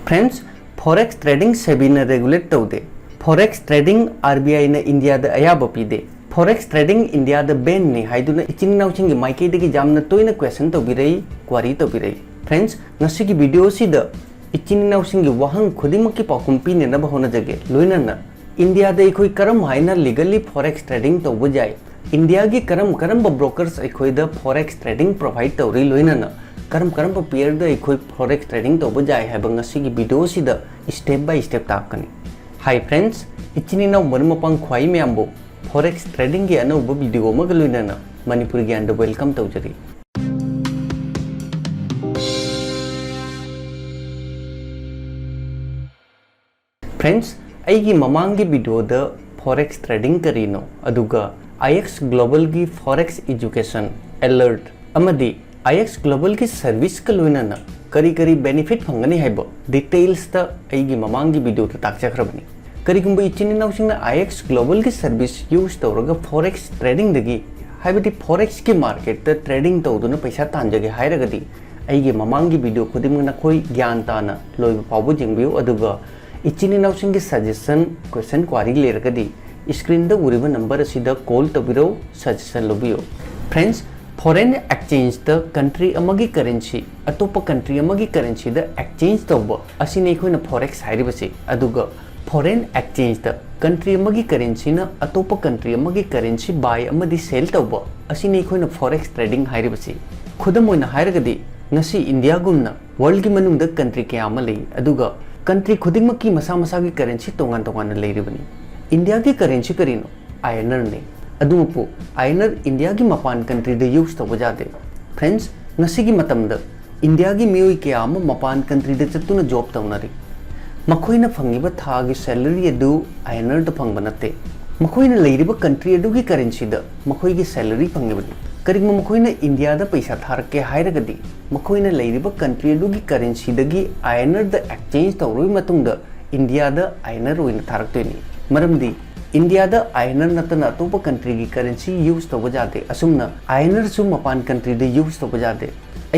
Friends, Forex trading SEBI na regulate taude. Forex trading RBI na India da ayaba pide. Forex trading India da ban ni haiduna ichinaw chingi maike de ki jamna toina question to birai query to birai. Friends, ngasigi video si da ichinaw chingi wahang khudimaki pakumpi ne na bahona jage. Loina na India da ikoi Karam haina legally Forex trading to bujai. India ki Karamba brokers ikoi da Forex trading provide tawri loina na. Karamba peer da ikoi Forex trading to bujai haiba ngasigi video si da step by step takani. Hi friends, ichinaw manumapang khwai meambo Forex trading ki anauba video ma loina na Manipuri Gyan da welcome tawjari. Friends, aigi mamangi video da Forex trading karino aduga IX Global ki Forex education alert amadi IX Global ki service ka loina na kari benefit phangani haiba details ta aigi mamangi video ta takchabani karigumba ichinaw singna IX Global ki service use tawraga Forex trading dagi haibati Forex ki market ta trading tawduna paisa tanjage hairagadi aigi mamangi video khudimna khoi Gyan tana loiba pawbu jingbiu aduga ichinaw singi suggestion question query leiragadi screen da uriba number asida call tabiro suggestion lobiyo. Friends, foreign exchange the country amagi currency atopa country amagi currency the exchange tawba asine khoina forex hairibase aduga foreign exchange the country amagi currency na atopa country amagi currency buy amadi sell tawba asine khoina forex trading hairibase khudam oina hairagadi ngasi India gumna world gi manung da country kya amalei aduga country khudingmaki masa gi currency tongan leiribani. India ki currency karino INR ne adumapu INR India ki mapan country de use to bajade. Friends, ngasigi matamda India ki mioi ke ama mapan country de chatuna job tawnari makhoina phangiba tha gi salary adu INR da phangba natte makhoina leiriba country adu ki currency da makhoi gi salary phangibani karigma makhoina India da paisa tharke hairagadi makhoina leiriba country adu ki currency dagi INR da exchange tawroi matungda India da INR oina tharaktoini maramdi India da INR natana atopa country ki currency use to bajade asumna INR su mapan country de use to bajade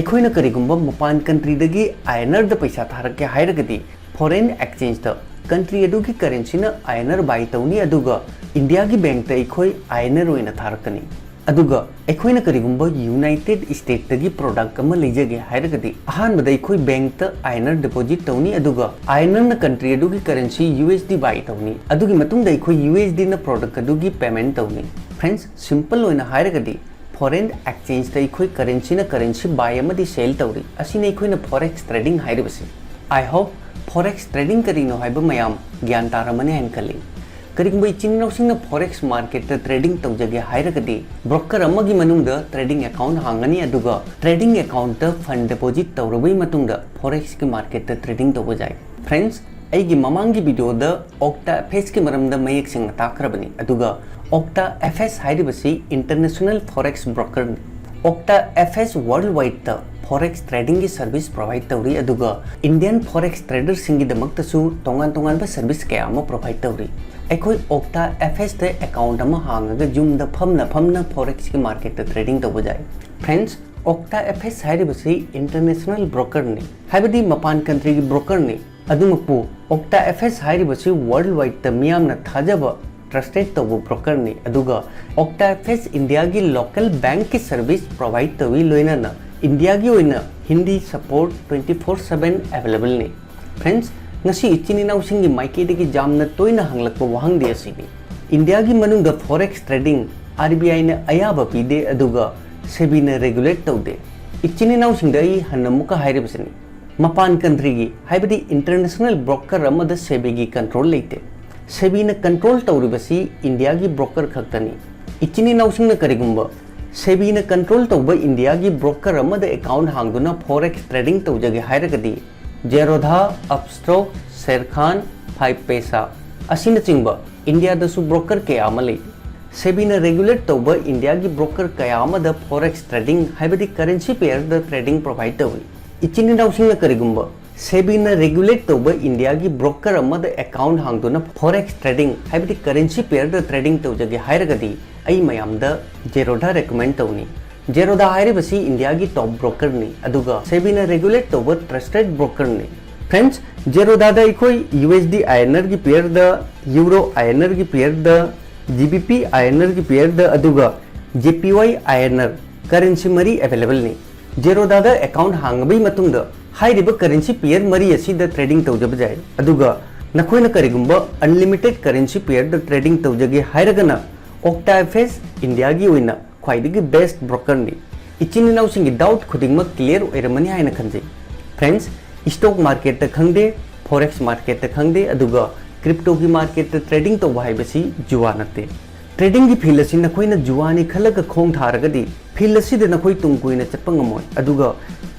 aikhoina karigumba mapan country dagi INR da paisa tharake hairagadi foreign exchange da country adu ki currency na INR buy tawni aduga India ki bank ta ikhoi INR oina tharakani aduga aikhoina karigumba United States dagi product ama leijage hairagadi ahanbada ikhoi bank ta INR deposit tawni aduga INR na country adu ki currency USD buy tawni adugi matungda ikhoi USD na product adu ki payment tawni. Friends, simple oina hairagadi foreign exchange ta ikhoi currency buy amadi sell tawri asine ikhoina forex trading hairibase. I hope forex trading karino haiba mayam Gyan taramani hankali karigumba ichinaw singna forex market ta trading tawjage hairagadi broker amagi manungda trading account hangani aduga trading account ta fund deposit tawrabai matungda forex ki market ta trading tawbajai. Friends, aigi mamangi video da Octa FS ki maramda mayek singna takrabani aduga Octa FS hairibasi international forex broker Octa FS worldwide ta Forex trading ki service provide tawri aduga Indian forex trader singi damakta su tongan ba service kaya ama provide tawri aikoi Octa FS te account ama hangaga jum da phamna forex ki market ta trading tawbajai. Friends, Octa FS hairibasi international broker ne haibadi mapan country ki broker ne adumapu Octa FS hairibasi worldwide ta miyamna thajaba trusted tawu broker ne aduga Octa FS India ki local bank ki service provide tawi loina na India ki oina Hindi support 24/7 available ne. Friends, ngasi ichinaw singi maike de ki jamna toina hanglakpa wahangdi asini India ki manungda forex trading RBI na ayaba pide aduga SEBI na regulate tawde ichinaw singda I hanamuka hairibasani mapan country ki haibadi international broker amada SEBI ki control leite SEBI na control tawribasi India ki broker khaktani ichinaw singna karigumba SEBI na control tawba India ki broker amada account hangduna forex trading tawjage hairagadi Zerodha, Upstroke, Serkhan, 5 paisa asina chingba India da su broker kaya amalei SEBI na regulate tawba India ki broker kaya amada forex trading haibadi currency pair da trading provide tawi ichinaw singna karigumba SEBI na regulate tawba India ki broker amada account hangduna forex trading haibadi currency pair da trading tawjage hairagadi ai mayamda Zerodha recommend tawni Zerodha hairibasi India ki top broker ne aduga SEBI na regulate tawba trusted broker ne friends Zerodha USD INR की pair euro INR की pair GBP INR की pair JPY INR currency मरी available नहीं Zerodha account हांगबई currency pair मरी trading तौजब जाए नखोइन करिगुंबा अनलिमिटेड करेंसी पेयर ट्रेडिंग तौजगे हायरगना ओक्टा FS इंडिया की ओइना ख्वाइदगी बेस्ट ब्रोकर नि इचिन इनाउसिंगी डाउट खुदिंगमक क्लियर ओइरमनि हायना खंजे फ्रेंड्स स्टॉक मार्केट खंगदे फॉरेक्स मार्केट खंगदे अदुगा क्रिप्टो की मार्केट ट्रेडिंग तौबा हाइबसी जुवा नते ट्रेडिंग की फील्ड असि नखोइना जुवानी खलग खोंग थारगदी फील्ड असिद नखोइ तुंग कुइना चप्पा ngमोय अदुगा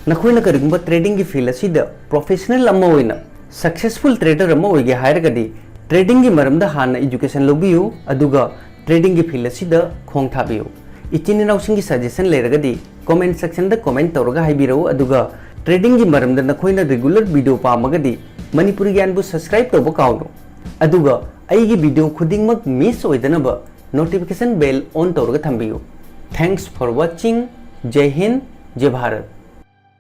नखोइना करिगुंबा ट्रेडिंग की फील्ड असिद प्रोफेशनल अम्मा ओइना सक्सेसफुल ट्रेडर अम्मा ओइगे हायरगदी ट्रेडिंग की मरमदा हाना एजुकेशन लौबियु अदुगा ट्रेडिंग की फील्ड असिद खोंग थाबियु इचिन इनाउसिंगी सजेशन लेरगदी कमेंट सेक्शन दा कमेंट तौरगा हाइबिरौ अदुगा ट्रेडिंग की मरमदा नखोइना रेगुलर वीडियो पामगदी मणिपुरी ज्ञान बु सब्सक्राइब तौबा काउनो अदुगा अइगी वीडियो खुदिंगमक मिस ओइदनबा नोटिफिकेशन बेल ऑन तौरगा थंबियु थैंक्स फॉर वाचिंग जय हिंद जय भारत।